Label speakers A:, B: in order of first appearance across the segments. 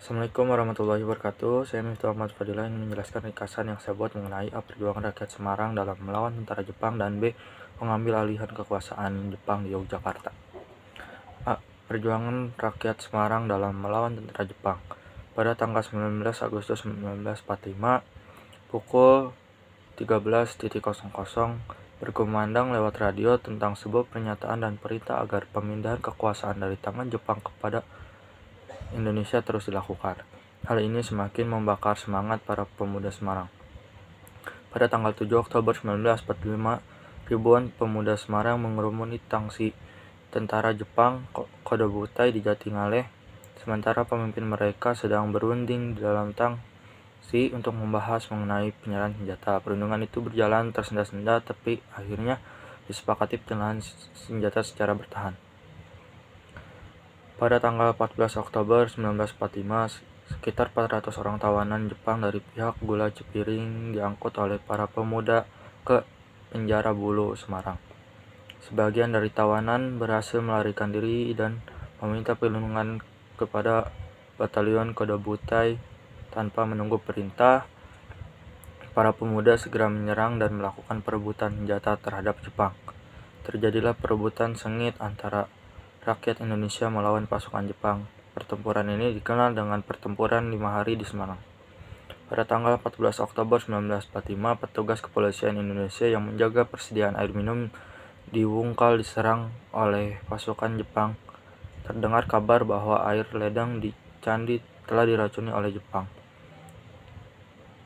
A: Assalamualaikum warahmatullahi wabarakatuh. Saya Miftah Ahmad Fadilah ingin menjelaskan ringkasan yang saya buat mengenai A. Perjuangan rakyat Semarang dalam melawan tentara Jepang, dan B. Pengambil alihan kekuasaan Jepang di Yogyakarta. A. Perjuangan rakyat Semarang dalam melawan tentara Jepang. Pada tanggal 19 Agustus 1945 pukul 13.00 berkumandang lewat radio tentang sebuah pernyataan dan perintah agar pemindahan kekuasaan dari tangan Jepang kepada Indonesia terus dilakukan. Hal ini semakin membakar semangat para pemuda Semarang. Pada tanggal 7 Oktober 1945, ribuan pemuda Semarang mengerumuni tangsi tentara Jepang Kodobutai di Jatingaleh, sementara pemimpin mereka sedang berunding di dalam tangsi untuk membahas mengenai penyerahan senjata. Perundingan itu berjalan tersendat-sendat, tapi akhirnya disepakati penyerahan senjata secara bertahan. Pada tanggal 14 Oktober 1945, sekitar 400 orang tawanan Jepang dari pihak Gula Cipiring diangkut oleh para pemuda ke penjara Bulu, Semarang. Sebagian dari tawanan berhasil melarikan diri dan meminta perlindungan kepada Batalion Kodobutai. Tanpa menunggu perintah, para pemuda segera menyerang dan melakukan perebutan senjata terhadap Jepang. Terjadilah perebutan sengit antara rakyat Indonesia melawan pasukan Jepang. Pertempuran ini dikenal dengan Pertempuran 5 Hari di Semarang. Pada tanggal 14 Oktober 1945, petugas kepolisian Indonesia yang menjaga persediaan air minum di Wungkal diserang oleh pasukan Jepang. Terdengar kabar bahwa air ledang di Candi telah diracuni oleh Jepang.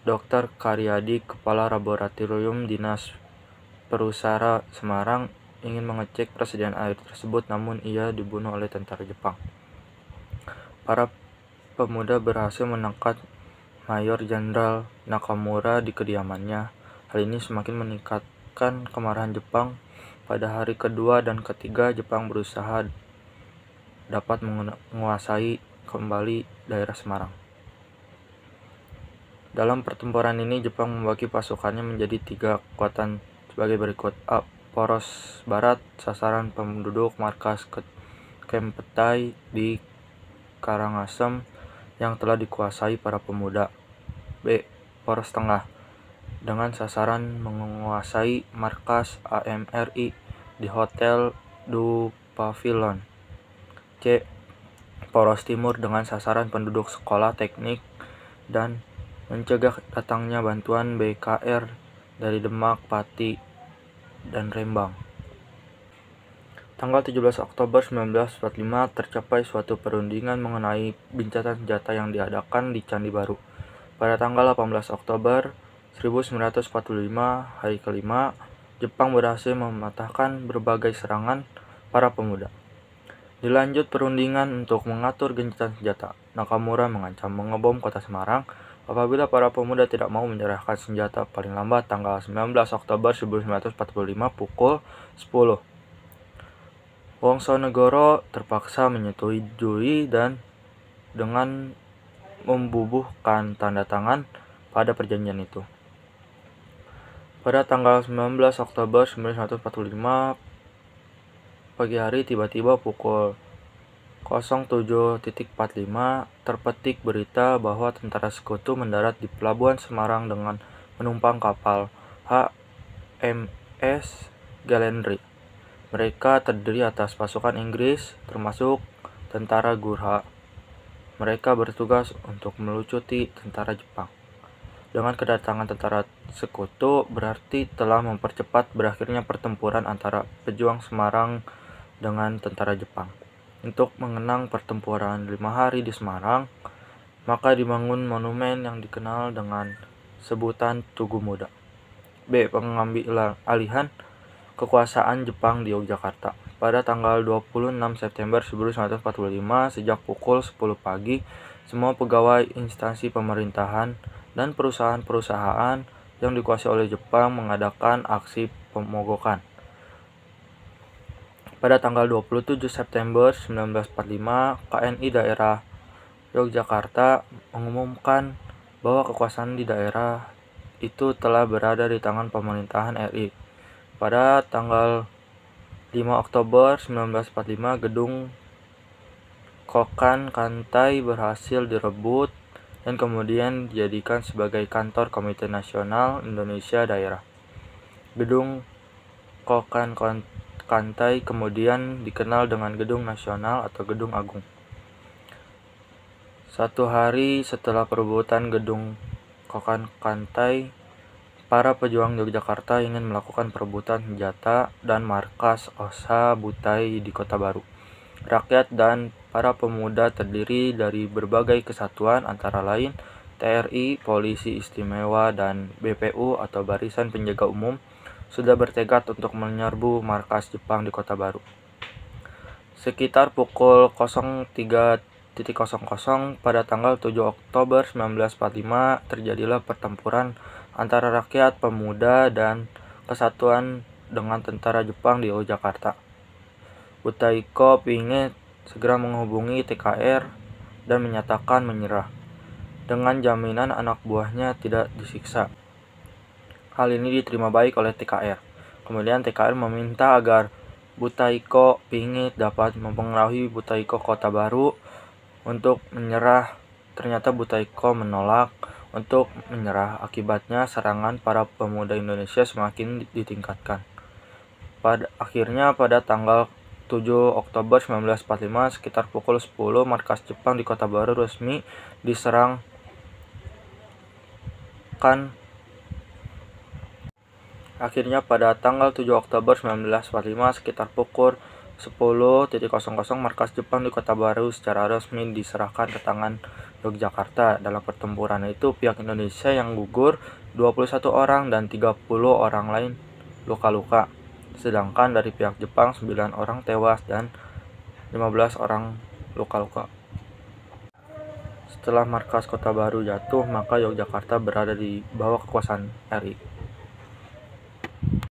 A: Dr. Karyadi, Kepala Laboratorium Dinas Perusara Semarang, ingin mengecek persediaan air tersebut, namun ia dibunuh oleh tentara Jepang. Para pemuda berhasil menangkap Mayor Jenderal Nakamura di kediamannya. Hal ini semakin meningkatkan kemarahan Jepang. Pada hari kedua dan ketiga, Jepang berusaha dapat menguasai kembali daerah Semarang. Dalam pertempuran ini, Jepang membagi pasukannya menjadi 3 kekuatan sebagai berikut. A. Poros Barat, sasaran penduduk markas Kempetai di Karangasem yang telah dikuasai para pemuda. B. Poros Tengah, dengan sasaran menguasai markas AMRI di Hotel du Pavillon. C. Poros Timur, dengan sasaran penduduk sekolah teknik dan mencegah datangnya bantuan BKR dari Demak, Pati, dan Rembang. Tanggal 17 Oktober 1945 tercapai suatu perundingan mengenai gencatan senjata yang diadakan di Candi Baru. Pada tanggal 18 Oktober 1945, hari kelima, Jepang berhasil mematahkan berbagai serangan para pemuda. Dilanjut perundingan untuk mengatur gencatan senjata. Nakamura mengancam mengebom kota Semarang apabila para pemuda tidak mau menyerahkan senjata paling lambat tanggal 19 Oktober 1945 pukul 10. Wongsonegoro terpaksa menyetujui dan dengan membubuhkan tanda tangan pada perjanjian itu. Pada tanggal 19 Oktober 1945 pagi hari, tiba-tiba pukul 07.45 terpetik berita bahwa tentara sekutu mendarat di pelabuhan Semarang dengan menumpang kapal HMS Gallantry. Mereka terdiri atas pasukan Inggris, termasuk tentara Gurkha. Mereka bertugas untuk melucuti tentara Jepang. Dengan kedatangan tentara sekutu berarti telah mempercepat berakhirnya pertempuran antara pejuang Semarang dengan tentara Jepang. Untuk mengenang pertempuran 5 hari di Semarang, maka dibangun monumen yang dikenal dengan sebutan Tugu Muda. B. Pengambilan alihan kekuasaan Jepang di Yogyakarta. Pada tanggal 26 September 1945, sejak pukul 10 pagi, semua pegawai instansi pemerintahan dan perusahaan-perusahaan yang dikuasai oleh Jepang mengadakan aksi pemogokan. Pada tanggal 27 September 1945, KNI daerah Yogyakarta mengumumkan bahwa kekuasaan di daerah itu telah berada di tangan pemerintahan RI. Pada tanggal 5 Oktober 1945, gedung Kokan Kantai berhasil direbut dan kemudian dijadikan sebagai kantor Komite Nasional Indonesia Daerah. Gedung Kokan Kantai kemudian dikenal dengan Gedung Nasional atau Gedung Agung. Satu hari setelah perebutan Gedung Kokan Kantai, para pejuang Yogyakarta ingin melakukan perebutan senjata dan markas Osa Butai di Kota Baru. Rakyat dan para pemuda terdiri dari berbagai kesatuan antara lain TRI, Polisi Istimewa, dan BPU atau Barisan Penjaga Umum sudah bertekad untuk menyerbu markas Jepang di Kota Baru. Sekitar pukul 03.00 pada tanggal 7 Oktober 1945 terjadilah pertempuran antara rakyat, pemuda, dan kesatuan dengan tentara Jepang di Yogyakarta. Butaiko ingin segera menghubungi TKR dan menyatakan menyerah, dengan jaminan anak buahnya tidak disiksa. Hal ini diterima baik oleh TKR. Kemudian TKR meminta agar Butaiko Pingit dapat mempengaruhi Butaiko Kota Baru untuk menyerah. Ternyata Butaiko menolak untuk menyerah. Akibatnya serangan para pemuda Indonesia semakin ditingkatkan. Akhirnya pada tanggal 7 Oktober 1945 sekitar pukul 10 markas Jepang di Kota Baru resmi diserang Akhirnya pada tanggal 7 Oktober 1945 sekitar pukul 10.00 markas Jepang di Kota Baru secara resmi diserahkan ke tangan Yogyakarta. Dalam pertempuran itu pihak Indonesia yang gugur 21 orang dan 30 orang lain luka-luka. Sedangkan dari pihak Jepang 9 orang tewas dan 15 orang luka-luka. Setelah markas Kota Baru jatuh, maka Yogyakarta berada di bawah kekuasaan RI.